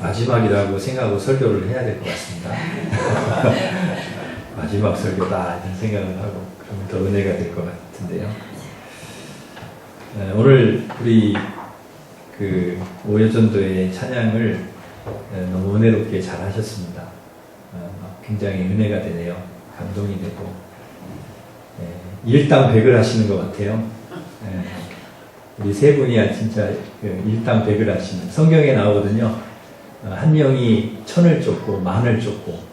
마지막이라고 생각하고 설교를 해야 될 것 같습니다. 마지막 설교다 이런 생각을 하고 그러면 더 은혜가 될 것 같은데요. 오늘 우리 그 오여전도의 찬양을 너무 은혜롭게 잘 하셨습니다. 굉장히 은혜가 되네요. 감동이 되고 일당백을 하시는 것 같아요. 우리 세 분이야 진짜 일당백을 하시는. 성경에 나오거든요. 한 명이 천을 쫓고 만을 쫓고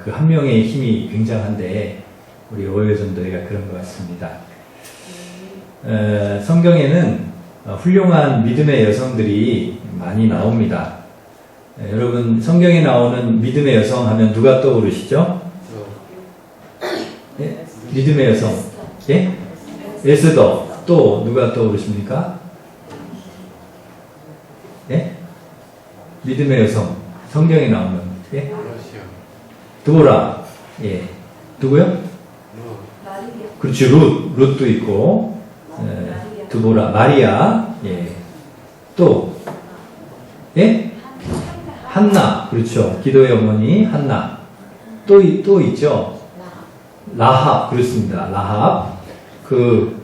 그 한 명의 힘이 굉장한데 우리 오여전도회가 그런 것 같습니다. 성경에는 훌륭한 믿음의 여성들이 많이 나옵니다. 여러분 성경에 나오는 믿음의 여성 하면 누가 떠오르시죠? 예? 믿음의 여성. 예? 에스더. 또 누가 떠오르십니까? 예? 믿음의 여성. 성경에 나오는. 예? 드보라. 예. 누구요? 그렇지. 룻도 있고. 드보라. 마리아. 예. 또. 예? 한나. 그렇죠. 기도의 어머니 한나. 또 있죠. 라합. 그렇습니다. 라합. 그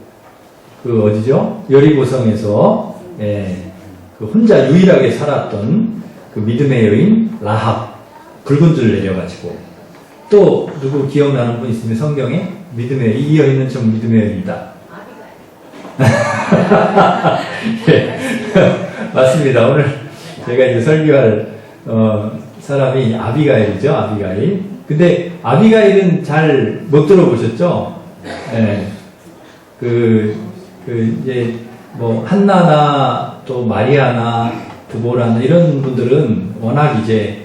어디죠? 여리고성에서 그 혼자 유일하게 살았던 그 믿음의 여인 라합. 붉은 줄 내려가지고. 또 누구 기억나는 분 있으면 성경에 믿음의 이 여인은 좀 믿음의 여인이다. 예. 맞습니다. 오늘 제가 이제 설교할 사람이 아비가일이죠. 아비가일. 근데 아비가일은 잘 못 들어보셨죠? 예. 이제 뭐 한나나 또 마리아나 드보라나 이런 분들은 워낙 이제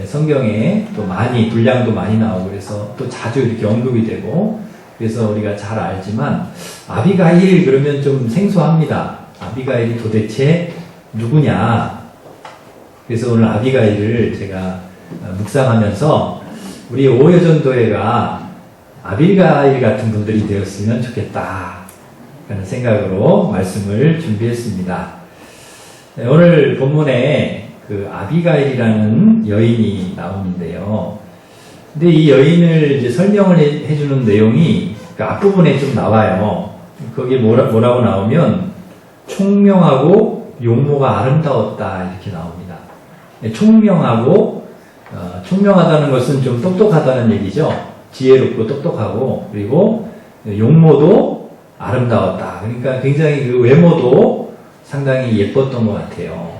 성경에 또 많이 분량도 많이 나오고 그래서 또 자주 이렇게 언급이 되고 그래서 우리가 잘 알지만 아비가일 그러면 좀 생소합니다. 아비가일이 도대체 누구냐? 그래서 오늘 아비가일을 제가 묵상하면서 우리 오여전도회가 아비가일 같은 분들이 되었으면 좋겠다 라는 생각으로 말씀을 준비했습니다. 오늘 본문에 그 아비가일이라는 여인이 나오는데요. 근데 이 여인을 이제 설명을 해주는 내용이 그 앞부분에 좀 나와요. 거기에 뭐라고 나오면 총명하고 용모가 아름다웠다 이렇게 나옵니다. 총명하고 총명하다는 것은 좀 똑똑하다는 얘기죠. 지혜롭고 똑똑하고 그리고 용모도 아름다웠다. 그러니까 굉장히 그 외모도 상당히 예뻤던 것 같아요.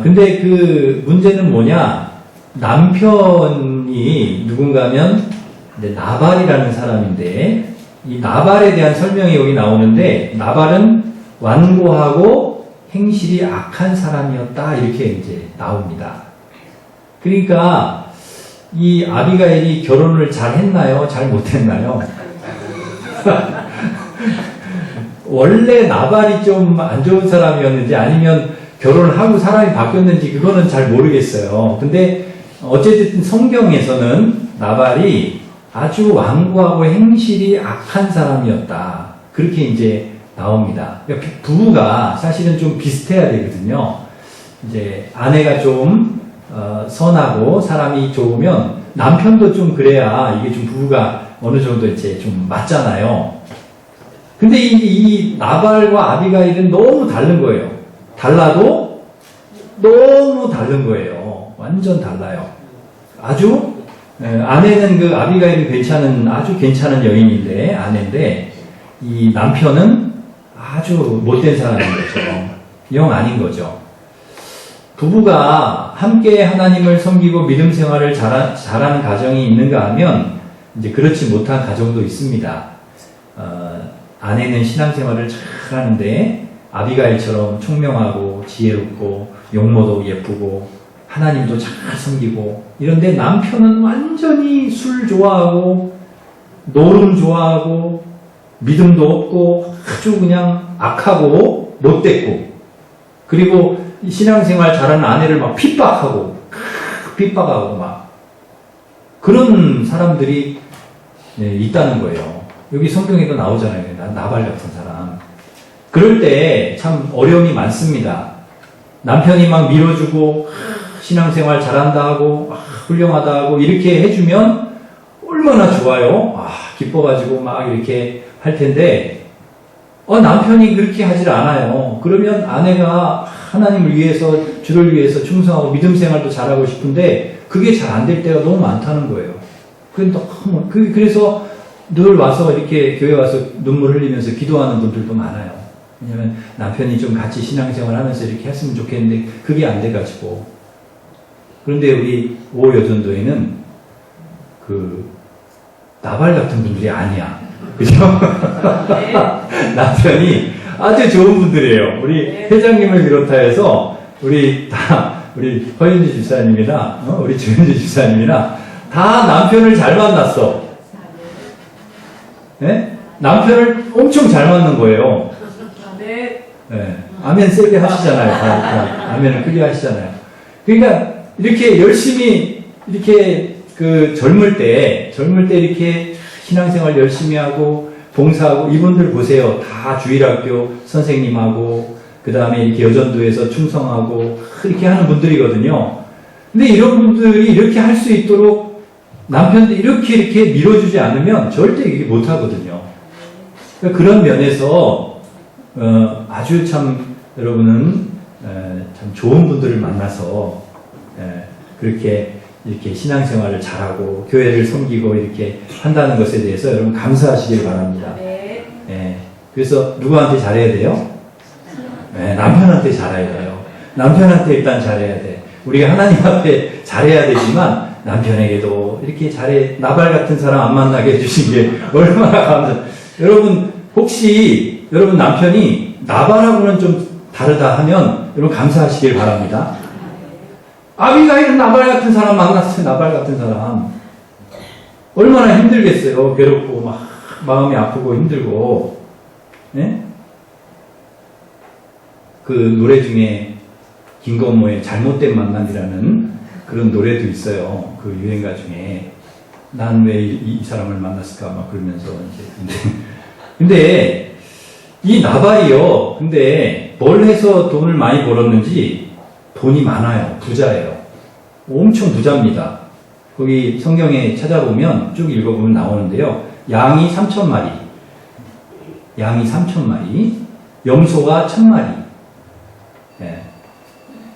근데 그 문제는 뭐냐? 남편이 누군가면 나발이라는 사람인데 이 나발에 대한 설명이 여기 나오는데 나발은 완고하고 행실이 악한 사람이었다 이렇게 이제 나옵니다. 그러니까 이 아비가일이 결혼을 잘 했나요? 잘 못했나요? 원래 나발이 좀 안 좋은 사람이었는지 아니면 결혼을 하고 사람이 바뀌었는지 그거는 잘 모르겠어요. 근데 어쨌든 성경에서는 나발이 아주 완고하고 행실이 악한 사람이었다. 그렇게 이제 나옵니다. 그러니까 부부가 사실은 좀 비슷해야 되거든요. 이제 아내가 좀 선하고 사람이 좋으면 남편도 좀 그래야 이게 좀 부부가 어느 정도 이제 좀 맞잖아요. 근데 이 나발과 아비가일은 너무 다른 거예요. 달라도 너무 다른 거예요. 완전 달라요. 아주 아내는 그 아비가일이 아주 괜찮은 여인인데 아내인데 이 남편은 아주 못된 사람인 거죠. 영 아닌 거죠. 부부가 함께 하나님을 섬기고 믿음 생활을 잘하는 가정이 있는가 하면 이제 그렇지 못한 가정도 있습니다. 아내는 신앙생활을 잘 하는데 아비가일처럼 총명하고 지혜롭고 용모도 예쁘고 하나님도 잘 섬기고 이런데 남편은 완전히 술 좋아하고 노름 좋아하고 믿음도 없고 아주 그냥 악하고 못됐고 그리고 신앙생활 잘하는 아내를 막 핍박하고 막 그런 사람들이 있다는 거예요. 여기 성경에도 나오잖아요. 나발 같은 사람. 그럴 때 참 어려움이 많습니다. 남편이 막 밀어주고 신앙생활 잘한다 하고 훌륭하다 하고 이렇게 해주면 얼마나 좋아요. 기뻐가지고 막 이렇게 할 텐데 남편이 그렇게 하질 않아요. 그러면 아내가 하나님을 위해서 주를 위해서 충성하고 믿음 생활도 잘하고 싶은데 그게 잘 안 될 때가 너무 많다는 거예요. 그래서 늘 와서 이렇게 교회 와서 눈물 흘리면서 기도하는 분들도 많아요. 왜냐면 남편이 좀 같이 신앙생활 하면서 이렇게 했으면 좋겠는데 그게 안 돼가지고. 그런데 우리 오여전도에는 나발 같은 분들이 아니야. 그죠? 남편이 아주 좋은 분들이에요. 우리 회장님을 비롯하여서 우리 허윤주 집사님이나 우리 조현주 집사님이나 다 남편을 잘 만났어. 네? 남편을 엄청 잘 맞는 거예요. 네. 아멘 세게 하시잖아요. 아멘을 크게 하시잖아요. 그러니까 이렇게 열심히 이렇게 젊을 때 이렇게 신앙생활 열심히 하고 봉사하고 이분들 보세요. 다 주일학교 선생님하고 그 다음에 이렇게 여전도에서 충성하고 이렇게 하는 분들이거든요. 근데 이런 분들이 이렇게 할 수 있도록 남편들 이렇게 밀어주지 않으면 절대 이게 못하거든요. 그러니까 그런 면에서 아주 참 여러분은 참 좋은 분들을 만나서 그렇게 이렇게 신앙생활을 잘하고 교회를 섬기고 이렇게 한다는 것에 대해서 여러분 감사하시길 바랍니다. 네. 그래서 누구한테 잘해야 돼요? 네, 남편한테 잘해야 돼요. 남편한테 일단 잘해야 돼. 우리가 하나님 앞에 잘해야 되지만 남편에게도 이렇게 나발 같은 사람 안 만나게 해주신 게 얼마나 감사. 여러분 혹시 여러분 남편이 나발하고는 좀 다르다 하면 여러분 감사하시길 바랍니다. 아비가일은 나발 같은 사람 만났어요. 나발 같은 사람. 얼마나 힘들겠어요. 괴롭고 막 마음이 아프고 힘들고. 네? 그 노래 중에 김건모의 잘못된 만남이라는 그런 노래도 있어요. 그 유행가 중에 난 왜 이 사람을 만났을까 막 그러면서 이제 근데 이 나발이요. 근데 뭘 해서 돈을 많이 벌었는지 돈이 많아요. 부자예요. 엄청 부자입니다. 거기 성경에 찾아보면 쭉 읽어보면 나오는데요. 양이 3,000마리, 염소가 1,000마리. 네.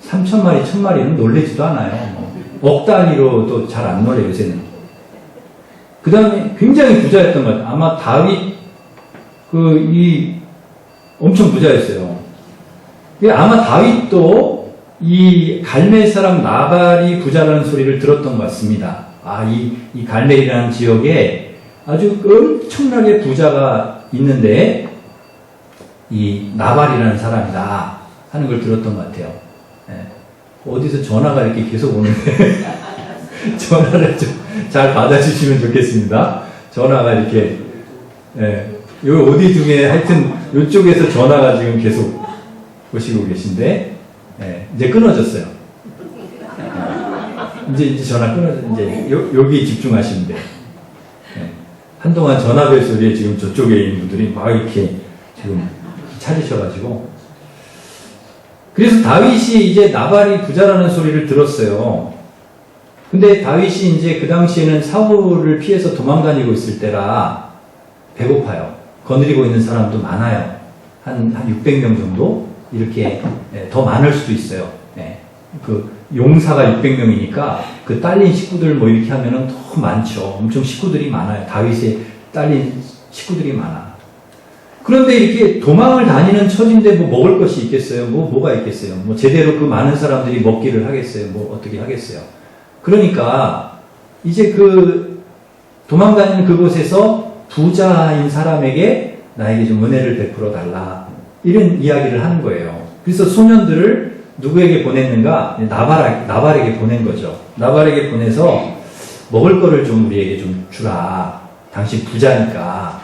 3,000마리, 1,000마리는 놀래지도 않아요. 억 단위로도 잘 안 놀래 요새는. 그 다음에 굉장히 부자였던 것 같아요. 아마 다윗 엄청 부자였어요. 아마 다윗도 이 갈멜 사람 나발이 부자라는 소리를 들었던 것 같습니다. 이 갈멜이라는 지역에 아주 엄청나게 부자가 있는데 이 나발이라는 사람이다 하는 걸 들었던 것 같아요. 네. 어디서 전화가 이렇게 계속 오는데 전화를 좀 잘 받아주시면 좋겠습니다. 전화가 이렇게 요 어디 중에 하여튼 이쪽에서 전화가 지금 계속 오시고 계신데 이제 끊어졌어요. 이제 전화 이제 여기 집중하시면 돼요. 한동안 전화벨 소리에 지금 저쪽에 있는 분들이 막 이렇게 지금 찾으셔가지고. 그래서 다윗이 이제 나발이 부자라는 소리를 들었어요. 근데 다윗이 이제 그 당시에는 사울을 피해서 도망다니고 있을 때라 배고파요. 거느리고 있는 사람도 많아요. 한 600명 정도? 이렇게 더 많을 수도 있어요. 그 용사가 600명이니까 그 딸린 식구들 뭐 이렇게 하면은 더 많죠. 엄청 식구들이 많아요. 다윗의 딸린 식구들이 많아. 그런데 이렇게 도망을 다니는 처지인데 뭐 먹을 것이 있겠어요? 뭐가 있겠어요? 뭐 제대로 그 많은 사람들이 먹기를 하겠어요? 뭐 어떻게 하겠어요? 그러니까 이제 그 도망다니는 그곳에서 부자인 사람에게 나에게 좀 은혜를 베풀어 달라. 이런 이야기를 하는 거예요. 그래서 소년들을 누구에게 보냈는가? 나발에게 보낸 거죠. 나발에게 보내서 먹을 거를 좀 우리에게 좀 주라. 당신 부자니까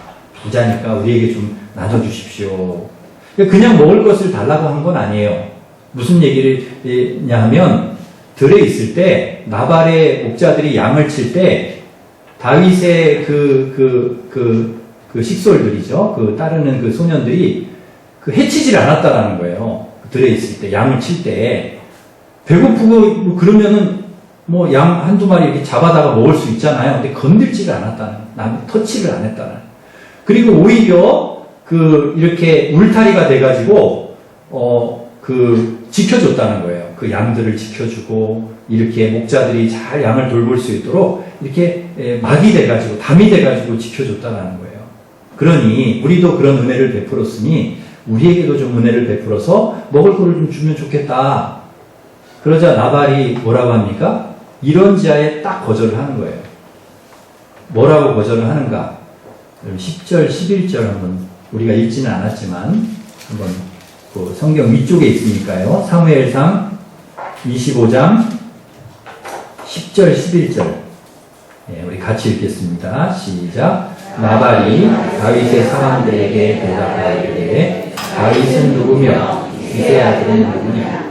우리에게 좀 나눠주십시오. 그냥 먹을 것을 달라고 한 건 아니에요. 무슨 얘기를 했냐 하면 들에 있을 때 나발의 목자들이 양을 칠 때 다윗의 그 식솔들이죠. 그 따르는 그 소년들이 해치질 않았다라는 거예요. 들에 있을 때, 양을 칠 때, 배고프고 뭐 그러면은 뭐 양 한두 마리 이렇게 잡아다가 먹을 수 있잖아요. 근데 건들지를 않았다는, 터치를 안 했다는. 그리고 오히려 이렇게 울타리가 돼가지고, 지켜줬다는 거예요. 그 양들을 지켜주고, 이렇게 목자들이 잘 양을 돌볼 수 있도록 이렇게 막이 돼가지고, 담이 돼가지고 지켜줬다는 거예요. 그러니, 우리도 그런 은혜를 베풀었으니, 우리에게도 좀 은혜를 베풀어서 먹을 거를 좀 주면 좋겠다. 그러자 나발이 뭐라고 합니까? 이런 지하에 딱 거절을 하는 거예요. 뭐라고 거절을 하는가? 10절, 11절 한번 우리가 읽지는 않았지만 한번 그 성경 위쪽에 있으니까요. 사무엘상 25장 10절, 11절 우리 같이 읽겠습니다. 시작. 나발이 다윗의 사람들에게 대답하기를 다윗은 누구며 이세 아들은 누구냐?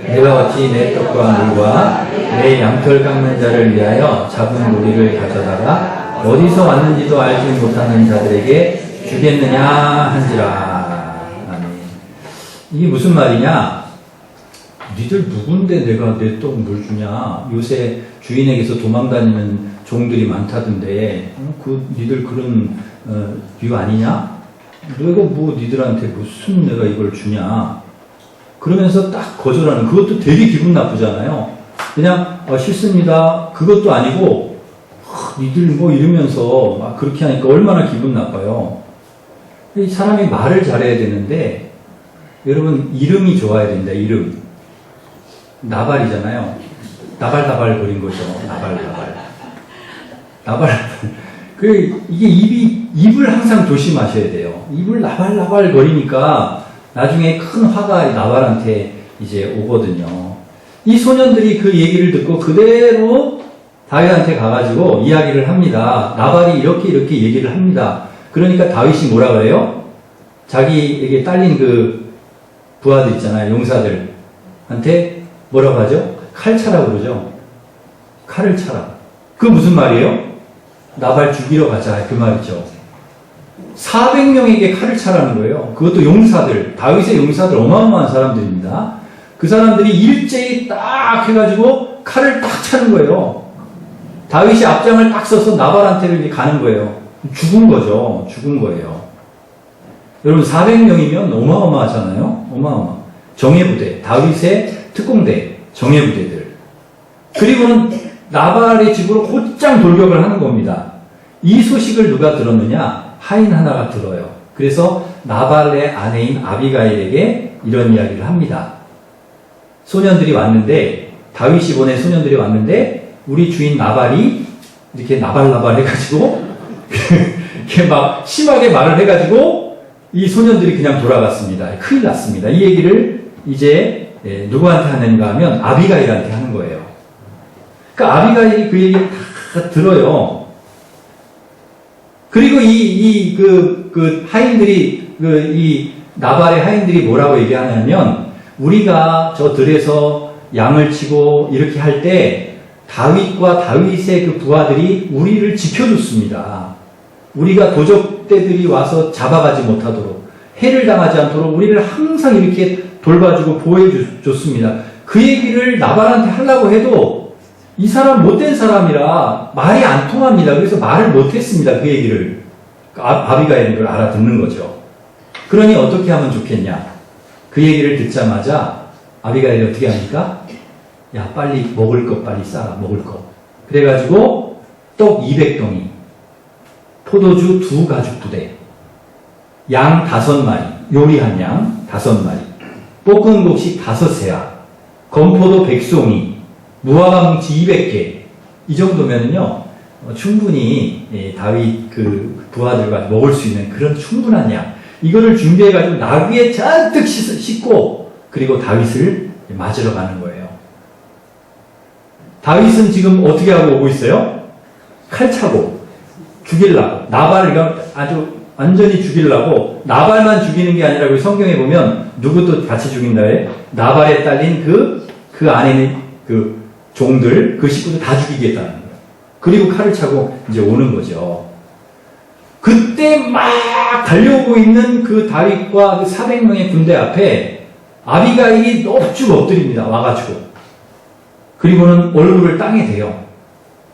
내가 어찌 내 떡과 물과 내 양털 깎는 자를 위하여 잡은 무리를 가져다가 어디서 왔는지도 알지 못하는 자들에게 주겠느냐 한지라. 아멘. 이게 무슨 말이냐? 니들 누군데 내가 내 떡 물 주냐? 요새 주인에게서 도망다니는 종들이 많다던데 니들 그런 류 아니냐? 내가 뭐 니들한테 무슨 내가 이걸 주냐? 그러면서 딱 거절하는, 그것도 되게 기분 나쁘잖아요. 그냥 싫습니다. 그것도 아니고 니들 뭐 이러면서 막 그렇게 하니까 얼마나 기분 나빠요. 이 사람이 말을 잘해야 되는데 여러분 이름이 좋아야 된다. 이름. 나발이잖아요. 나발나발 거린 거죠. 나발. 이게 입을 항상 조심하셔야 돼요. 입을 나발나발 거리니까 나중에 큰 화가 나발한테 이제 오거든요. 이 소년들이 그 얘기를 듣고 그대로 다윗한테 가가지고 이야기를 합니다. 나발이 이렇게 얘기를 합니다. 그러니까 다윗이 뭐라 그래요? 자기에게 딸린 그 부하들 있잖아요. 용사들한테 뭐라고 하죠? 칼 차라고 그러죠. 칼을 차라. 그게 무슨 말이에요? 나발 죽이러 가자. 그 말이죠. 400명에게 칼을 차라는 거예요. 그것도 용사들, 다윗의 용사들 어마어마한 사람들입니다. 그 사람들이 일제히 딱 해가지고 칼을 딱 차는 거예요. 다윗이 앞장을 딱 서서 나발한테를 이제 가는 거예요. 죽은 거죠. 죽은 거예요. 여러분 400명이면 어마어마하잖아요. 어마어마. 정예부대, 다윗의 특공대, 정예부대들. 그리고는 나발의 집으로 곧장 돌격을 하는 겁니다. 이 소식을 누가 들었느냐? 하인 하나가 들어요. 그래서 나발의 아내인 아비가일에게 이런 이야기를 합니다. 소년들이 왔는데, 다윗이 보낸 소년들이 왔는데 우리 주인 나발이 이렇게 나발나발 해가지고 이렇게 막 심하게 말을 해가지고 이 소년들이 그냥 돌아갔습니다. 큰일 났습니다. 이 얘기를 이제 누구한테 하는가 하면 아비가일한테 하는 거예요. 그러니까 아비가일이 그 얘기를 다 들어요. 그리고 하인들이, 이 나발의 하인들이 뭐라고 얘기하냐면, 우리가 저 들에서 양을 치고 이렇게 할 때, 다윗과 다윗의 그 부하들이 우리를 지켜줬습니다. 우리가 도적대들이 와서 잡아가지 못하도록, 해를 당하지 않도록 우리를 항상 이렇게 돌봐주고 보호해줬습니다. 그 얘기를 나발한테 하려고 해도, 이 사람 못된 사람이라 말이 안 통합니다. 그래서 말을 못했습니다. 그 얘기를. 아비가일은 그걸 알아듣는 거죠. 그러니 어떻게 하면 좋겠냐. 그 얘기를 듣자마자 아비가일이 어떻게 합니까? 야, 빨리 먹을 거 빨리 싸라. 먹을 거. 그래가지고 떡 200덩이, 포도주 2가죽 부대, 양 5마리, 요리한 양 5마리, 볶은 곡식 5세아, 건포도 100송이, 무화과 뭉치 200개. 이 정도면은요, 충분히 다윗 그 부하들과 먹을 수 있는 그런 충분한 양. 이거를 준비해가지고 나귀에 잔뜩 싣고 그리고 다윗을 맞으러 가는 거예요. 다윗은 지금 어떻게 하고 오고 있어요? 칼 차고 죽이려고. 나발을 아주 완전히 죽이려고. 나발만 죽이는 게 아니라 그 성경에 보면 누구도 같이 죽인다 해. 나발에 딸린 그 안에는 그 종들, 그 식구들 다 죽이겠다는 거예요. 그리고 칼을 차고 이제 오는 거죠. 그때 막 달려오고 있는 그 다윗과 그 400명의 군대 앞에 아비가일이 넙죽 엎드립니다. 와가지고. 그리고는 얼굴을 땅에 대요.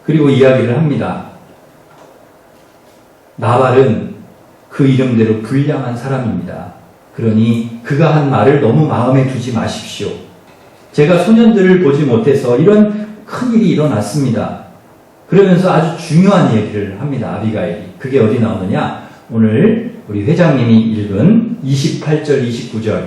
그리고 이야기를 합니다. 나발은 그 이름대로 불량한 사람입니다. 그러니 그가 한 말을 너무 마음에 두지 마십시오. 제가 소년들을 보지 못해서 이런 큰일이 일어났습니다. 그러면서 아주 중요한 얘기를 합니다. 아비가일이. 그게 어디 나오느냐? 오늘 우리 회장님이 읽은 28절, 29절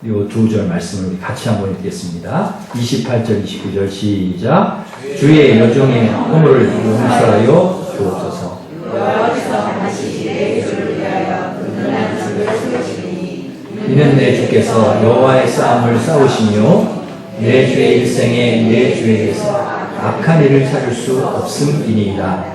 이 두 절 말씀을 우리 같이 한번 읽겠습니다. 28절, 29절 시작. 주의 여종의 허물을 용서하여 주옵소서. 이는 내 주께서 여호와의 싸움을 싸우시며 내 주의 일생에 내 주에게서 악한 일을 찾을 수 없음이니이다.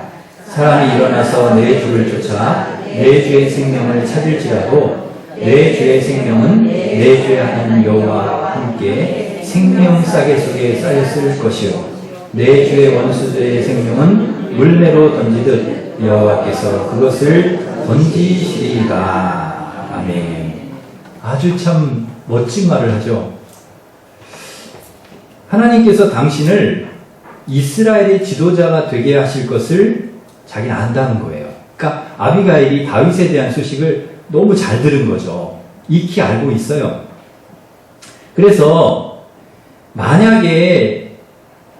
사람이 일어나서 내 주를 쫓아 내 주의 생명을 찾을지라도 내 주의 생명은 내 주의 하나님 여호와와 함께 생명 싸개 속에 쌓였을 것이요 내 주의 원수들의 생명은 물매로 던지듯 여호와께서 그것을 던지시리이다. 아멘. 아주 참 멋진 말을 하죠. 하나님께서 당신을 이스라엘의 지도자가 되게 하실 것을 자기는 안다는 거예요. 그러니까 아비가일이 다윗에 대한 소식을 너무 잘 들은 거죠. 익히 알고 있어요. 그래서 만약에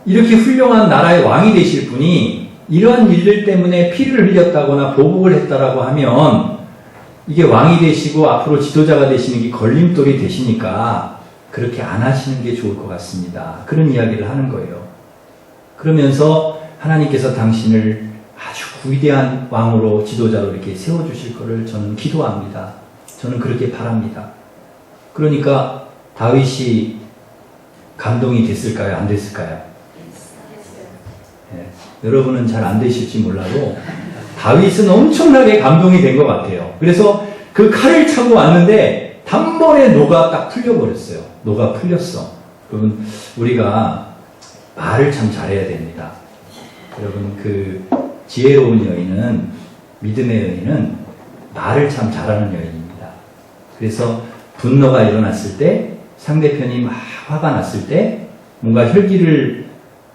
이렇게 훌륭한 나라의 왕이 되실 분이 이런 일들 때문에 피를 흘렸다거나 보복을 했다라고 하면 이게 왕이 되시고 앞으로 지도자가 되시는 게 걸림돌이 되시니까 그렇게 안 하시는 게 좋을 것 같습니다. 그런 이야기를 하는 거예요. 그러면서 하나님께서 당신을 아주 위대한 왕으로 지도자로 이렇게 세워주실 것을 저는 기도합니다. 저는 그렇게 바랍니다. 그러니까 다윗이 감동이 됐을까요? 안 됐을까요? 네. 여러분은 잘 안 되실지 몰라도 다윗은 엄청나게 감동이 된 것 같아요. 그래서 그 칼을 차고 왔는데 단번에 노가 딱 풀려버렸어요. 노가 풀렸어. 여러분, 우리가 말을 참 잘해야 됩니다. 여러분, 그 지혜로운 여인은, 믿음의 여인은 말을 참 잘하는 여인입니다. 그래서 분노가 일어났을 때, 상대편이 막 화가 났을 때, 뭔가 혈기를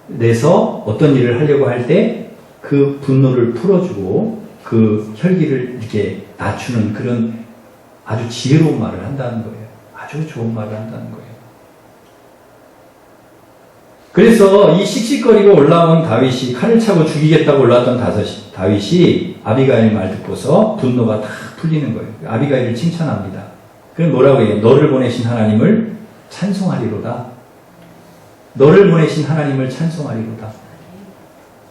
내서 어떤 일을 하려고 할 때 그 분노를 풀어주고 그 혈기를 이렇게 낮추는 그런 아주 지혜로운 말을 한다는 거예요. 아주 좋은 말을 한다는 거예요. 그래서 이 씩씩거리고 올라온 다윗이 칼을 차고 죽이겠다고 올라왔던 다윗이 아비가일 말 듣고서 분노가 다 풀리는 거예요. 아비가일을 칭찬합니다. 그럼 뭐라고 해요? 너를 보내신 하나님을 찬송하리로다. 너를 보내신 하나님을 찬송하리로다.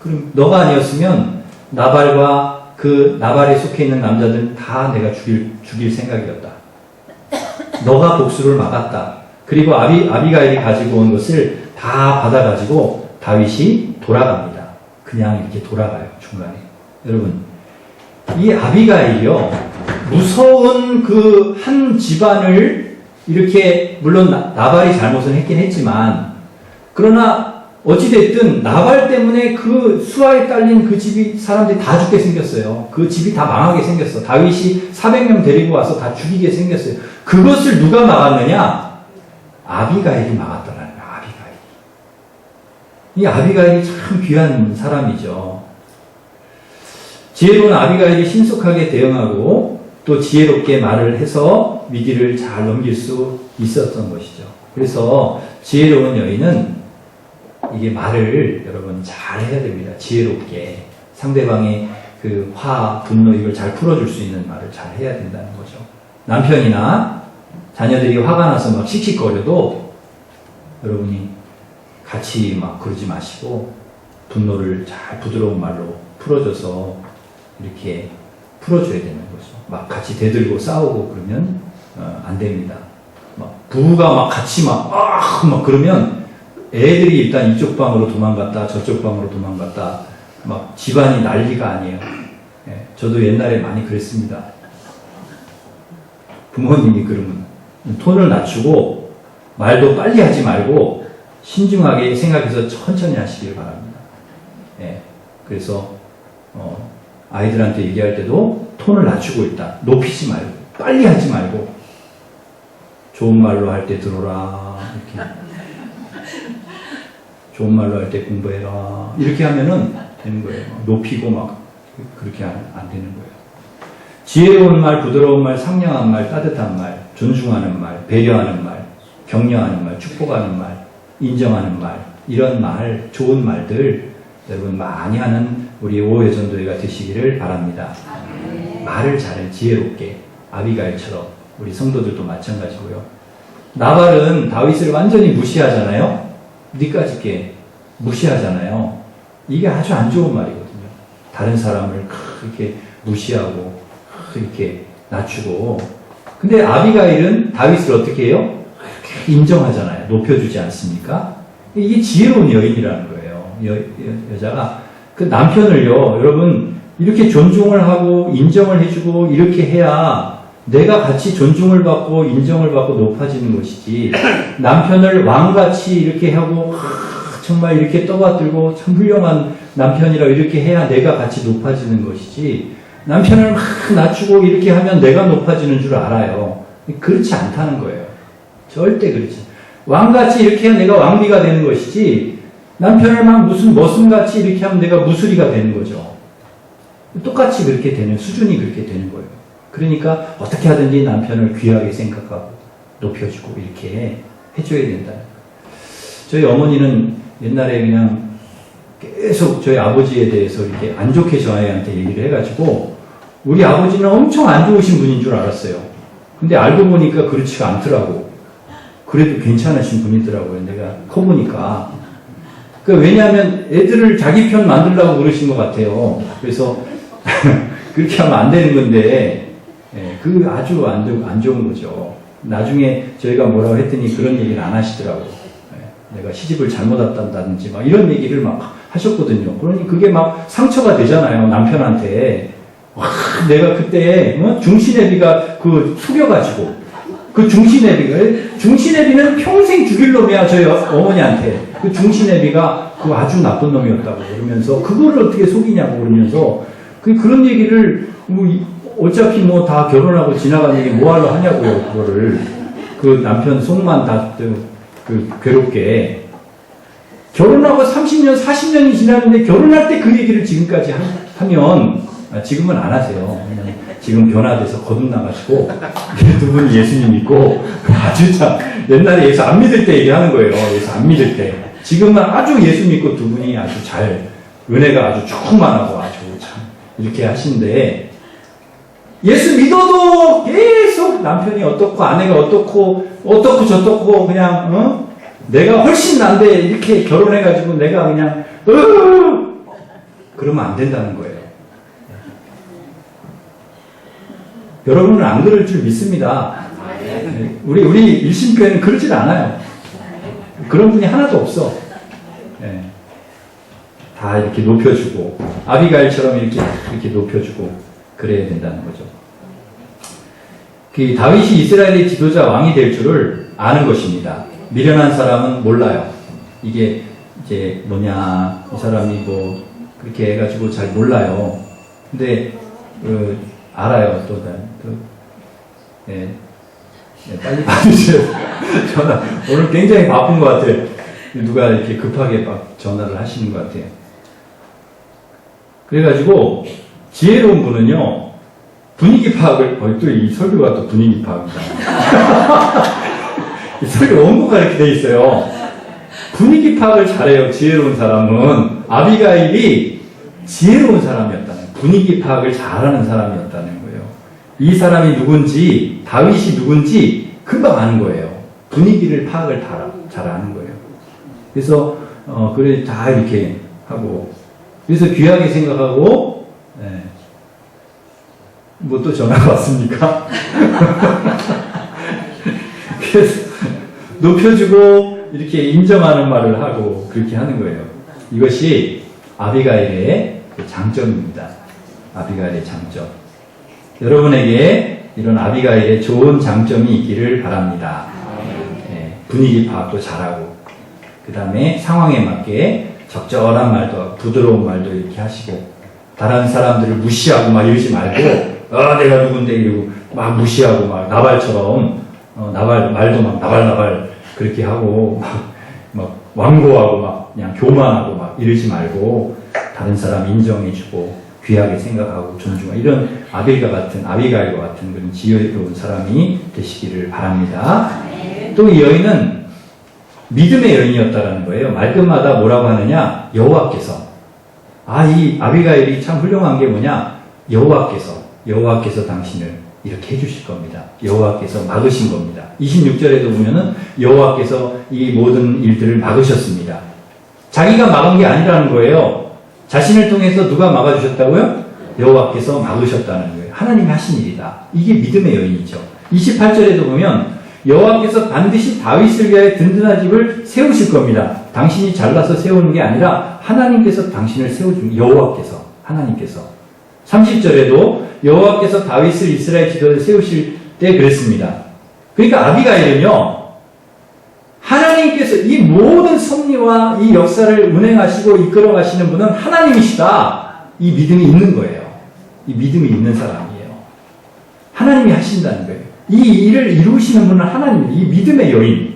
그럼 너가 아니었으면 나발과 그 나발에 속해 있는 남자들은 다 내가 죽일 생각이었다. 너가 복수를 막았다. 그리고 아비가일이 가지고 온 것을 다 받아가지고 다윗이 돌아갑니다. 그냥 이렇게 돌아가요. 중간에. 여러분, 이 아비가일이요, 무서운 그 한 집안을 이렇게, 물론 나발이 잘못은 했긴 했지만, 그러나 어찌됐든 나발 때문에 그 수하에 딸린 그 집이 사람들이 다 죽게 생겼어요. 그 집이 다 망하게 생겼어. 다윗이 400명 데리고 와서 다 죽이게 생겼어요. 그것을 누가 막았느냐? 아비가일이 막았더라는 거예요. 아비가일. 이 아비가일이 참 귀한 사람이죠. 지혜로운 아비가일이 신속하게 대응하고 또 지혜롭게 말을 해서 위기를 잘 넘길 수 있었던 것이죠. 그래서 지혜로운 여인은 이게 말을 여러분 잘 해야 됩니다. 지혜롭게. 상대방의 그 화, 분노 이걸 잘 풀어줄 수 있는 말을 잘 해야 된다는 거죠. 남편이나 자녀들이 화가 나서 막 씩씩거려도 여러분이 같이 막 그러지 마시고 분노를 잘 부드러운 말로 풀어줘서 이렇게 풀어줘야 되는 거죠. 막 같이 대들고 싸우고 그러면 안 됩니다. 막 부부가 막 같이 막 그러면 애들이 일단 이쪽 방으로 도망갔다 저쪽 방으로 도망갔다 막 집안이 난리가 아니에요. 예, 저도 옛날에 많이 그랬습니다. 부모님이 그러면 톤을 낮추고 말도 빨리 하지 말고 신중하게 생각해서 천천히 하시길 바랍니다. 예, 그래서 아이들한테 얘기할 때도 톤을 낮추고 있다. 높이지 말고, 빨리 하지 말고, 좋은 말로 할 때 들어라. 이렇게. 좋은 말로 할 때 공부해라. 이렇게 하면은 되는 거예요. 높이고 막, 그렇게 안 되는 거예요. 지혜로운 말, 부드러운 말, 상냥한 말, 따뜻한 말, 존중하는 말, 배려하는 말, 격려하는 말, 축복하는 말, 인정하는 말, 이런 말, 좋은 말들 여러분 많이 하는 우리 오해전도회가 되시기를 바랍니다. 말을 잘해, 지혜롭게, 아비가일처럼. 우리 성도들도 마찬가지고요. 나발은 다윗을 완전히 무시하잖아요. 니까지 게 무시하잖아요. 이게 아주 안 좋은 말이거든요. 다른 사람을 이렇게 무시하고 이렇게 낮추고. 근데 아비가일은 다윗을 어떻게 해요? 인정하잖아요. 높여주지 않습니까? 이게 지혜로운 여인이라는 거예요. 여자가 그 남편을요, 여러분 이렇게 존중을 하고 인정을 해주고 이렇게 해야 내가 같이 존중을 받고 인정을 받고 높아지는 것이지, 남편을 왕같이 이렇게 하고 정말 이렇게 떠받들고 참 훌륭한 남편이라 이렇게 해야 내가 같이 높아지는 것이지, 남편을 막 낮추고 이렇게 하면 내가 높아지는 줄 알아요. 그렇지 않다는 거예요. 절대 그렇지. 왕같이 이렇게 해야 내가 왕비가 되는 것이지, 남편을 막 무슨 머슴같이 이렇게 하면 내가 무수리가 되는 거죠. 똑같이 그렇게 되는, 수준이 그렇게 되는 거예요. 그러니까 어떻게 하든지 남편을 귀하게 생각하고 높여주고 이렇게 해줘야 된다. 저희 어머니는 옛날에 그냥 계속 저희 아버지에 대해서 이렇게 안 좋게 저희한테 얘기를 해가지고, 우리 아버지는 엄청 안 좋으신 분인 줄 알았어요. 근데 알고 보니까 그렇지가 않더라고. 그래도 괜찮으신 분이더라고요. 내가 커보니까. 왜냐하면 애들을 자기 편 만들려고 그러신 것 같아요. 그래서 그렇게 하면 안 되는 건데, 그 아주 안 좋은 거죠. 나중에 저희가 뭐라고 했더니 그런 얘기를 안 하시더라고요. 내가 시집을 잘못 왔다든지 막 이런 얘기를 막 하셨거든요. 그러니 그게 막 상처가 되잖아요, 남편한테. 와, 내가 그때 중신애비가 속여가지고, 그 중신애비는 평생 죽일 놈이야, 저희 어머니한테. 그 중신애비가 그 아주 나쁜 놈이었다고 그러면서, 그거를 어떻게 속이냐고 그러면서, 그런 얘기를 어차피 뭐 다 결혼하고 지나가는 게 뭐하러 하냐고요, 그거를. 그 남편 속만 다 괴롭게. 결혼하고 30년, 40년이 지났는데 결혼할 때 그 얘기를 지금까지 하면, 지금은 안 하세요. 지금 변화돼서 거듭나가지고, 두 분이 예수님 믿고, 아주 참, 옛날에 예수 안 믿을 때 얘기하는 거예요. 예수 안 믿을 때. 지금은 아주 예수 믿고 두 분이 아주 잘, 은혜가 아주 충만하고 아주 참, 이렇게 하시는데, 예수 믿어도 계속 남편이 어떻고, 아내가 어떻고 저떻고, 그냥, 내가 훨씬 난데, 이렇게 결혼해가지고 내가 그냥, 그러면 안 된다는 거예요. 여러분은 안 그럴 줄 믿습니다. 우리 일심교회는 그러질 않아요. 그런 분이 하나도 없어. 다 이렇게 높여주고, 아비가일처럼 이렇게 높여주고, 그래야 된다는 거죠. 다윗이 이스라엘의 지도자 왕이 될 줄을 아는 것입니다. 미련한 사람은 몰라요. 이게 이제 뭐냐, 이 사람이 뭐 그렇게 해가지고 잘 몰라요. 근데 알아요. 빨리 받으세요. 전화. 오늘 굉장히 바쁜 것 같아요. 누가 이렇게 급하게 막 전화를 하시는 것 같아요. 그래가지고 지혜로운 분은요, 분위기 파악을, 또 이 설교가 또 분위기 파악이다. 이 설교 원고가 이렇게 돼 있어요. 분위기 파악을 잘해요. 지혜로운 사람은. 아비가일이 지혜로운 사람이었다는, 분위기 파악을 잘하는 사람이었다는 거예요. 이 사람이 누군지, 다윗이 누군지 금방 아는 거예요. 분위기를 파악을 잘 아는 거예요. 그래서 그래 다 이렇게 하고, 그래서 귀하게 생각하고, 뭐 또 전화가 왔습니까? 그래서 높여주고 이렇게 인정하는 말을 하고 그렇게 하는 거예요. 이것이 아비가일의 장점입니다. 아비가일의 장점. 여러분에게 이런 아비가일의 좋은 장점이 있기를 바랍니다. 분위기 파악도 잘하고, 그 다음에 상황에 맞게 적절한 말도, 부드러운 말도 이렇게 하시고, 다른 사람들을 무시하고 막 이러지 말고 내가 누군데 이러고 막 무시하고 막 나발처럼 말도 막 나발 그렇게 하고 막 완고하고 막 그냥 교만하고 막 이러지 말고 다른 사람 인정해주고 귀하게 생각하고 존중하고 이런 아비가일과 같은 그런 지혜로운 사람이 되시기를 바랍니다. 또 이 여인은 믿음의 여인이었다라는 거예요. 말끝마다 뭐라고 하느냐? 여호와께서. 이 아비가일이 참 훌륭한 게 뭐냐? 여호와께서 당신을 이렇게 해주실 겁니다. 여호와께서 막으신 겁니다. 26절에도 보면은 여호와께서 이 모든 일들을 막으셨습니다. 자기가 막은 게 아니라는 거예요. 자신을 통해서 누가 막아주셨다고요? 여호와께서 막으셨다는 거예요. 하나님이 하신 일이다. 이게 믿음의 여인이죠. 28절에도 보면 여호와께서 반드시 다윗을 위하여 든든한 집을 세우실 겁니다. 당신이 잘라서 세우는 게 아니라 하나님께서 당신을 세워준 여호와께서 하나님께서 30절에도 여호와께서 다윗을 이스라엘 지도를 세우실 때 그랬습니다. 그러니까 아비가일은요, 하나님께서 이 모든 섭리와 이 역사를 운행하시고 이끌어 가시는 분은 하나님이시다. 이 믿음이 있는 거예요. 이 믿음이 있는 사람이에요. 하나님이 하신다는 거예요. 이 일을 이루시는 분은 하나님입니다. 이 믿음의 여인.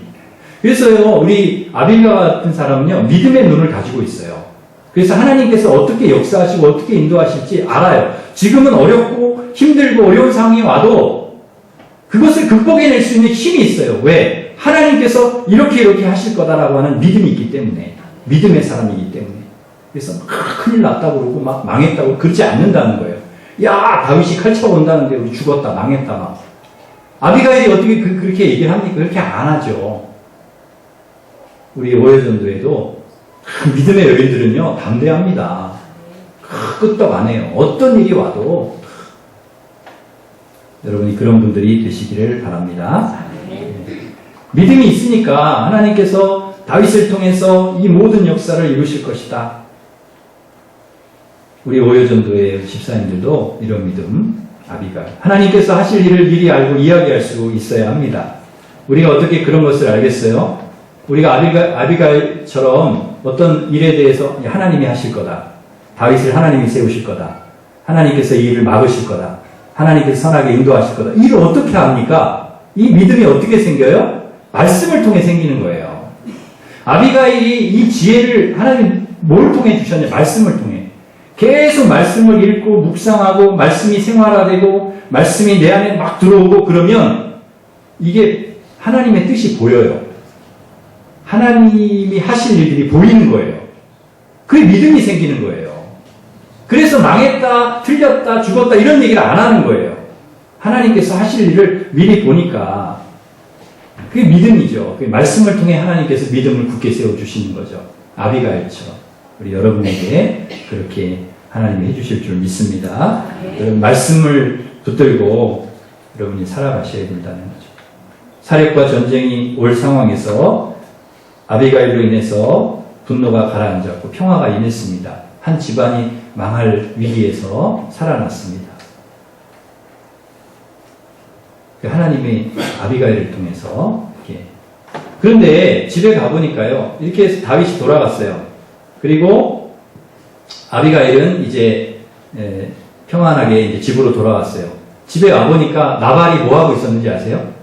그래서요, 우리 아빌가 같은 사람은요, 믿음의 눈을 가지고 있어요. 그래서 하나님께서 어떻게 역사하시고 어떻게 인도하실지 알아요. 지금은 어렵고 힘들고 어려운 상황이 와도 그것을 극복해낼 수 있는 힘이 있어요. 왜? 하나님께서 이렇게 하실 거다라고 하는 믿음이 있기 때문에. 믿음의 사람이기 때문에. 그래서 큰일 났다고 그러고 막 망했다고 그러지 않는다는 거예요. 야, 다윗이 칼 차고 온다는데 우리 죽었다, 망했다 막. 아비가일이 어떻게 그렇게 얘기를 합니까? 그렇게 안 하죠. 우리 오해전도에도 믿음의 여인들은요, 담대합니다. 끄떡 안 해요. 어떤 일이 와도. 여러분이 그런 분들이 되시기를 바랍니다. 믿음이 있으니까 하나님께서 다윗을 통해서 이 모든 역사를 이루실 것이다. 우리 오해전도의 집사님들도 이런 믿음, 아비가일. 하나님께서 하실 일을 미리 알고 이야기할 수 있어야 합니다. 우리가 어떻게 그런 것을 알겠어요? 우리가 아비가일처럼 어떤 일에 대해서 하나님이 하실 거다. 다윗을 하나님이 세우실 거다. 하나님께서 이 일을 막으실 거다. 하나님께서 선하게 인도하실 거다. 이 일을 어떻게 합니까? 이 믿음이 어떻게 생겨요? 말씀을 통해 생기는 거예요. 아비가일이 이 지혜를 하나님 뭘 통해 주셨냐? 말씀을 통해. 계속 말씀을 읽고 묵상하고 말씀이 생활화되고 말씀이 내 안에 막 들어오고 그러면 이게 하나님의 뜻이 보여요. 하나님이 하실 일들이 보이는 거예요. 그게 믿음이 생기는 거예요. 그래서 망했다, 틀렸다, 죽었다 이런 얘기를 안 하는 거예요. 하나님께서 하실 일을 미리 보니까 그게 믿음이죠. 그게 말씀을 통해 하나님께서 믿음을 굳게 세워주시는 거죠. 아비가일처럼. 우리 여러분에게 그렇게 하나님이 해주실 줄 믿습니다. 여러분 말씀을 붙들고 여러분이 살아가셔야 된다는 거죠. 사력과 전쟁이 올 상황에서 아비가일로 인해서 분노가 가라앉았고 평화가 임했습니다. 한 집안이 망할 위기에서 살아났습니다. 하나님이 아비가일을 통해서 이렇게. 그런데 집에 가보니까요, 이렇게 해서 다윗이 돌아갔어요. 그리고 아비가일은 이제 평안하게 이제 집으로 돌아갔어요. 집에 와보니까 나발이 뭐 하고 있었는지 아세요?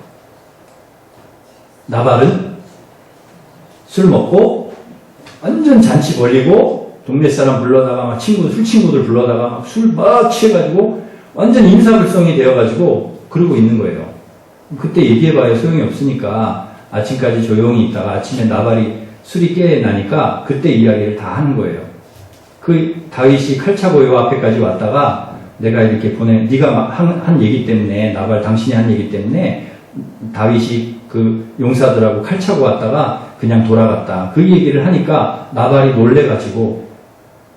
나발은 술 먹고 완전 잔치 벌리고 동네 사람 불러다가 막 술 친구들 불러다가 막 술 막 취해가지고 완전 인사불성이 되어가지고 그러고 있는 거예요. 그때 얘기해봐야 소용이 없으니까 아침까지 조용히 있다가 아침에 나발이 술이 깨나니까 그때 이야기를 다 하는 거예요. 그 다윗이 칼차고 요 앞에까지 왔다가 내가 이렇게 네가 한 얘기 때문에 나발 당신이 한 얘기 때문에 다윗이 그 용사들하고 칼차고 왔다가 그냥 돌아갔다. 그 얘기를 하니까 나발이 놀래가지고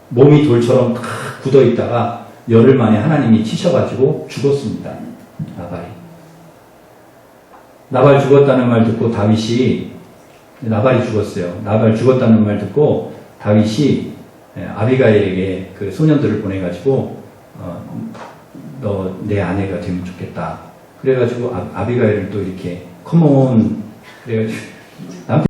몸이 돌처럼 탁 굳어있다가 열흘 만에 하나님이 치셔가지고 죽었습니다. 나발 죽었다는 말 듣고 나발이 죽었어요. 나발 죽었다는 말 듣고 다윗이 아비가일에게 그 소년들을 보내가지고 너 내 아내가 되면 좋겠다. 그래가지고 아비가일을 또 이렇게 컴온 그래가지고